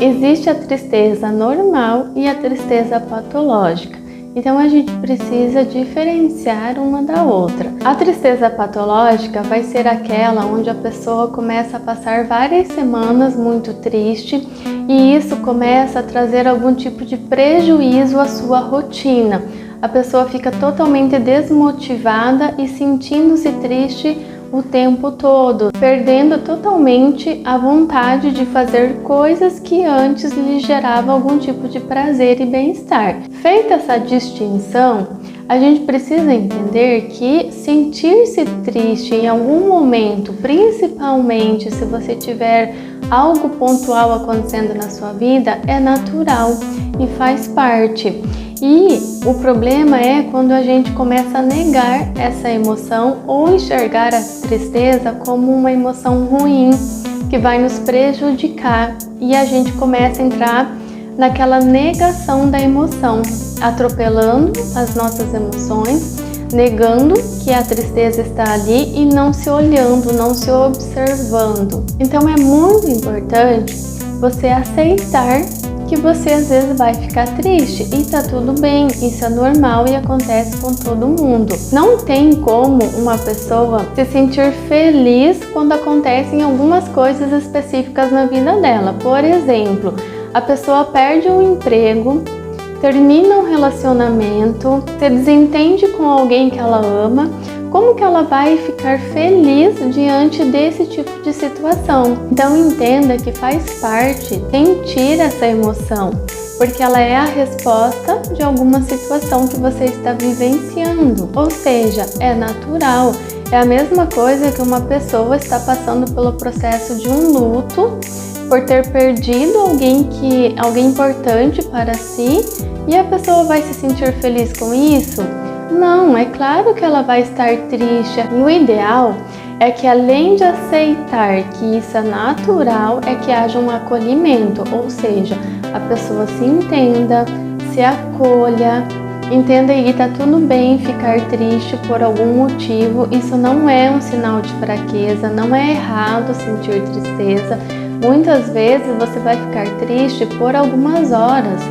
Existe a tristeza normal e a tristeza patológica. Então a gente precisa diferenciar uma da outra. A tristeza patológica vai ser aquela onde a pessoa começa a passar várias semanas muito triste e isso começa a trazer algum tipo de prejuízo à sua rotina. A pessoa fica totalmente desmotivada e sentindo-se triste o tempo todo, perdendo totalmente a vontade de fazer coisas que antes lhe geravam algum tipo de prazer e bem-estar. Feita essa distinção, a gente precisa entender que sentir-se triste em algum momento, principalmente se você tiver algo pontual acontecendo na sua vida, é natural e faz parte. E o problema é quando a gente começa a negar essa emoção ou enxergar a tristeza como uma emoção ruim que vai nos prejudicar e a gente começa a entrar naquela negação da emoção, atropelando as nossas emoções, negando que a tristeza está ali e não se olhando, não se observando. Então é muito importante você aceitar que você às vezes vai ficar triste e tá tudo bem, isso é normal e acontece com todo mundo. Não tem como uma pessoa se sentir feliz quando acontecem algumas coisas específicas na vida dela. Por exemplo, a pessoa perde um emprego, termina um relacionamento, se desentende com alguém que ela ama. Como que ela vai ficar feliz diante desse tipo de situação? Então entenda que faz parte sentir essa emoção, porque ela é a resposta de alguma situação que você está vivenciando. Ou seja, é natural. É a mesma coisa que uma pessoa está passando pelo processo de um luto por ter perdido alguém importante para si e a pessoa vai se sentir feliz com isso? Não, é claro que ela vai estar triste. E o ideal é que, além de aceitar que isso é natural, é que haja um acolhimento, ou seja, a pessoa se entenda, se acolha, entenda que tá tudo bem ficar triste por algum motivo. Isso não é um sinal de fraqueza, não é errado sentir tristeza. Muitas vezes você vai ficar triste por algumas horas.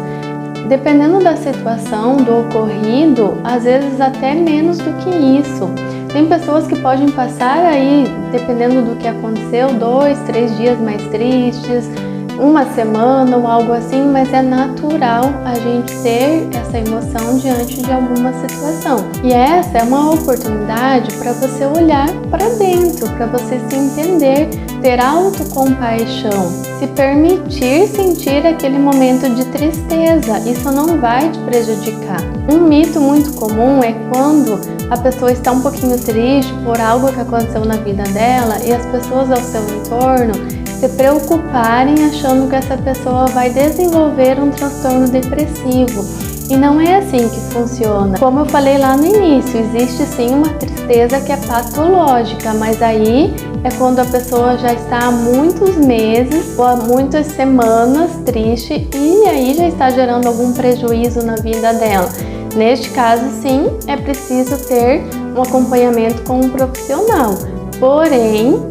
Dependendo da situação, do ocorrido, às vezes até menos do que isso. Tem pessoas que podem passar aí, dependendo do que aconteceu, 2, 3 dias mais tristes, uma semana ou algo assim, mas é natural a gente ter essa emoção diante de alguma situação. E essa é uma oportunidade para você olhar para dentro, para você se entender, ter autocompaixão, se permitir sentir aquele momento de tristeza. Isso não vai te prejudicar. Um mito muito comum é quando a pessoa está um pouquinho triste por algo que aconteceu na vida dela e as pessoas ao seu entorno se preocuparem achando que essa pessoa vai desenvolver um transtorno depressivo. E não é assim que funciona. Como eu falei lá no início, existe sim uma tristeza que é patológica, mas aí é quando a pessoa já está há muitos meses ou há muitas semanas triste e aí já está gerando algum prejuízo na vida dela. Neste caso, sim, é preciso ter um acompanhamento com um profissional. Porém,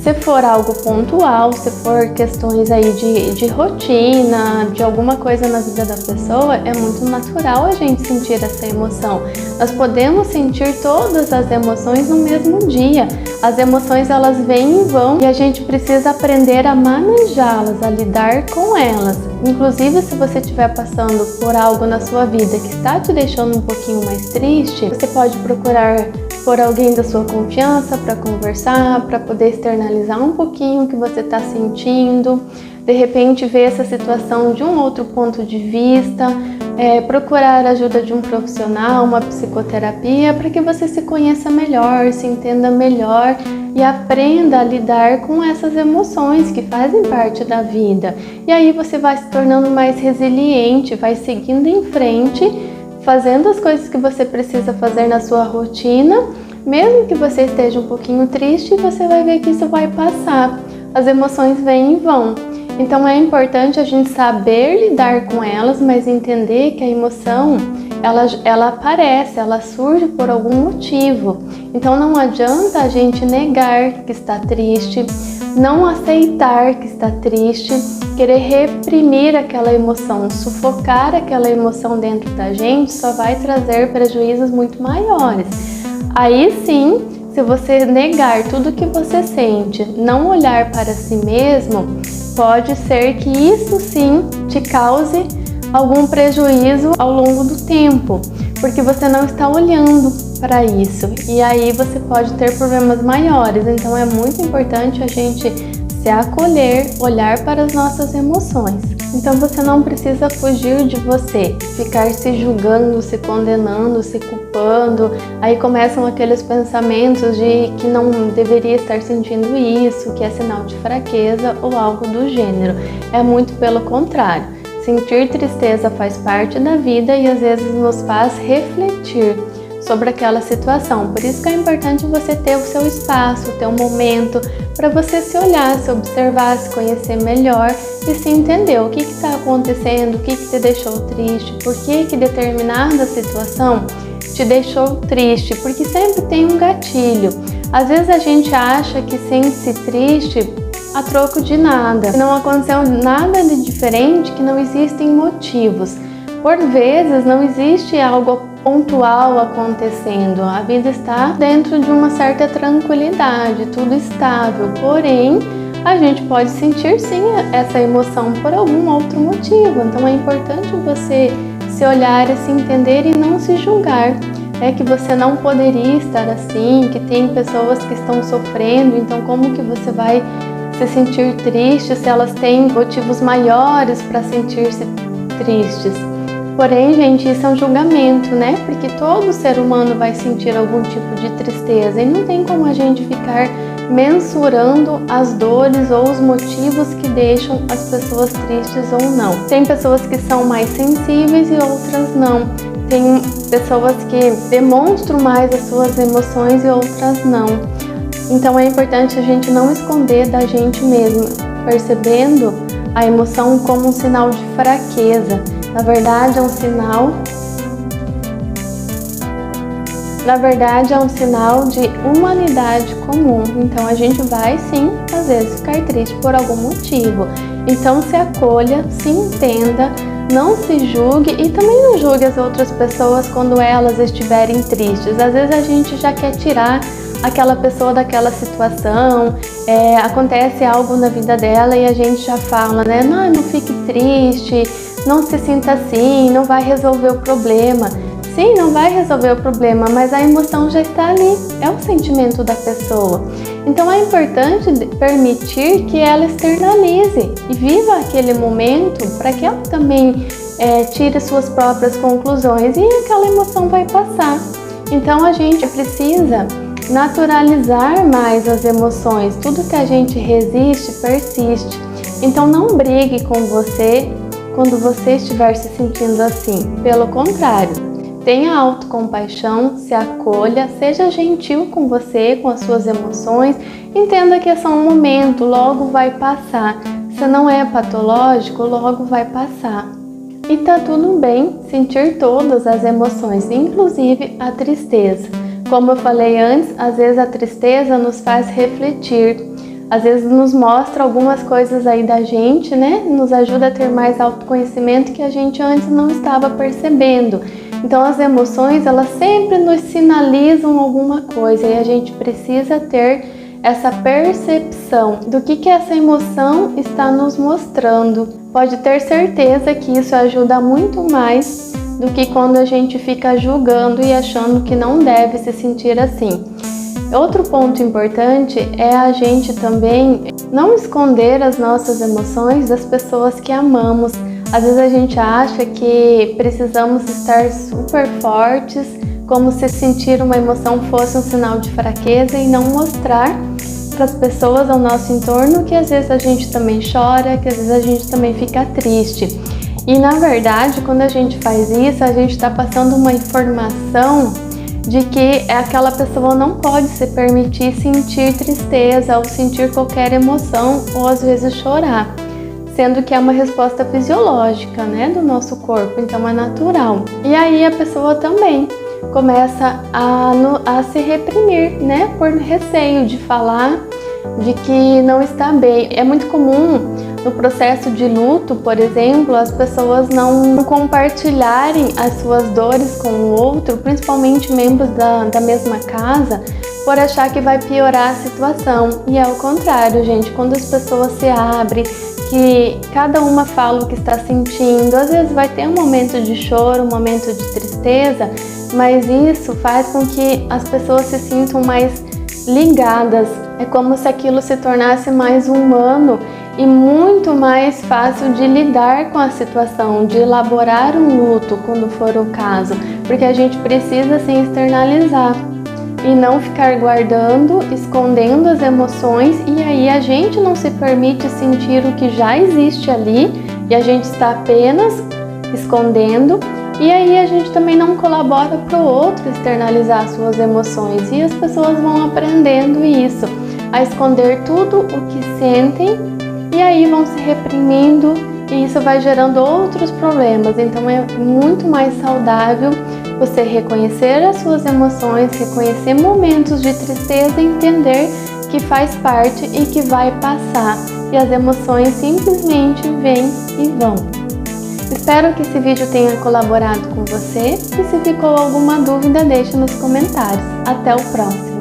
se for algo pontual, se for questões aí de rotina, de alguma coisa na vida da pessoa, é muito natural a gente sentir essa emoção. Nós podemos sentir todas as emoções no mesmo dia. As emoções, elas vêm e vão e a gente precisa aprender a manejá-las, a lidar com elas. Inclusive, se você estiver passando por algo na sua vida que está te deixando um pouquinho mais triste, você pode procurar por alguém da sua confiança para conversar, para poder externalizar um pouquinho o que você está sentindo, de repente ver essa situação de um outro ponto de vista, procurar a ajuda de um profissional, uma psicoterapia, para que você se conheça melhor, se entenda melhor e aprenda a lidar com essas emoções que fazem parte da vida. E aí você vai se tornando mais resiliente, vai seguindo em frente, fazendo as coisas que você precisa fazer na sua rotina, mesmo que você esteja um pouquinho triste, você vai ver que isso vai passar. As emoções vêm e vão. Então é importante a gente saber lidar com elas, mas entender que a emoção, ela aparece, ela surge por algum motivo. Então não adianta a gente negar que está triste, Não aceitar que está triste, querer reprimir aquela emoção, sufocar aquela emoção dentro da gente só vai trazer prejuízos muito maiores. Aí sim, se você negar tudo que você sente, não olhar para si mesmo, pode ser que isso sim te cause algum prejuízo ao longo do tempo, porque você não está olhando para isso e aí você pode ter problemas maiores. Então é muito importante a gente se acolher, olhar para as nossas emoções. Então você não precisa fugir de você, ficar se julgando, se condenando, se culpando. Aí começam aqueles pensamentos de que não deveria estar sentindo isso, que é sinal de fraqueza ou algo do gênero. É muito pelo contrário. Sentir tristeza faz parte da vida e às vezes nos faz refletir sobre aquela situação. Por isso que é importante você ter o seu espaço, ter um momento para você se olhar, se observar, se conhecer melhor e se entender o que está acontecendo, o que te deixou triste, por que determinada situação te deixou triste, porque sempre tem um gatilho. Às vezes a gente acha que sente-se triste a troco de nada, que não aconteceu nada de diferente, que não existem motivos. Por vezes não existe algo pontual acontecendo, a vida está dentro de uma certa tranquilidade, tudo estável, porém a gente pode sentir sim essa emoção por algum outro motivo. Então é importante você se olhar e se entender e não se julgar. É que você não poderia estar assim, que tem pessoas que estão sofrendo, então como que você vai se sentir triste se elas têm motivos maiores para sentir-se tristes? Porém, gente, isso é um julgamento, né? Porque todo ser humano vai sentir algum tipo de tristeza e não tem como a gente ficar mensurando as dores ou os motivos que deixam as pessoas tristes ou não. Tem pessoas que são mais sensíveis e outras não. Tem pessoas que demonstram mais as suas emoções e outras não. Então é importante a gente não esconder da gente mesmo, percebendo a emoção como um sinal de fraqueza. Na verdade, é um sinal de humanidade comum. Então a gente vai sim, às vezes, ficar triste por algum motivo. Então se acolha, se entenda, não se julgue e também não julgue as outras pessoas quando elas estiverem tristes. Às vezes a gente já quer tirar aquela pessoa daquela situação, acontece algo na vida dela e a gente já fala, né? Não fique triste, não se sinta assim, não vai resolver o problema. Sim, não vai resolver o problema, mas a emoção já está ali, é o sentimento da pessoa. Então é importante permitir que ela externalize e viva aquele momento para que ela também tire suas próprias conclusões e aquela emoção vai passar. Então a gente precisa naturalizar mais as emoções. Tudo que a gente resiste, persiste. Então não brigue com você quando você estiver se sentindo assim. Pelo contrário, tenha autocompaixão, se acolha, seja gentil com você, com as suas emoções. Entenda que é só um momento, logo vai passar. Se não é patológico, logo vai passar. E tá tudo bem sentir todas as emoções, inclusive a tristeza. Como eu falei antes, às vezes a tristeza nos faz refletir, às vezes nos mostra algumas coisas aí da gente, né? Nos ajuda a ter mais autoconhecimento que a gente antes não estava percebendo. Então as emoções, elas sempre nos sinalizam alguma coisa e a gente precisa ter essa percepção do que essa emoção está nos mostrando. Pode ter certeza que isso ajuda muito mais do que quando a gente fica julgando e achando que não deve se sentir assim. Outro ponto importante é a gente também não esconder as nossas emoções das pessoas que amamos. Às vezes a gente acha que precisamos estar super fortes, como se sentir uma emoção fosse um sinal de fraqueza e não mostrar para as pessoas ao nosso entorno que às vezes a gente também chora, que às vezes a gente também fica triste. E na verdade, quando a gente faz isso, a gente está passando uma informação de que aquela pessoa não pode se permitir sentir tristeza ou sentir qualquer emoção ou às vezes chorar, sendo que é uma resposta fisiológica, né, do nosso corpo, então é natural. E aí a pessoa também começa a se reprimir, né, por receio de falar, de que não está bem. É muito comum no processo de luto, por exemplo, as pessoas não compartilharem as suas dores com o outro, principalmente membros da mesma casa, por achar que vai piorar a situação. E é o contrário, gente. Quando as pessoas se abrem, que cada uma fala o que está sentindo, às vezes vai ter um momento de choro, um momento de tristeza, mas isso faz com que as pessoas se sintam mais ligadas. É como se aquilo se tornasse mais humano e muito mais fácil de lidar com a situação, de elaborar um luto quando for o caso, porque a gente precisa se externalizar e não ficar guardando, escondendo as emoções, e aí a gente não se permite sentir o que já existe ali e a gente está apenas escondendo, e aí a gente também não colabora para o outro externalizar suas emoções, e as pessoas vão aprendendo isso, a esconder tudo o que sentem, e aí vão se reprimindo, e isso vai gerando outros problemas. Então é muito mais saudável você reconhecer as suas emoções, reconhecer momentos de tristeza e entender que faz parte e que vai passar. E as emoções simplesmente vêm e vão. Espero que esse vídeo tenha colaborado com você e se ficou alguma dúvida, deixe nos comentários. Até o próximo!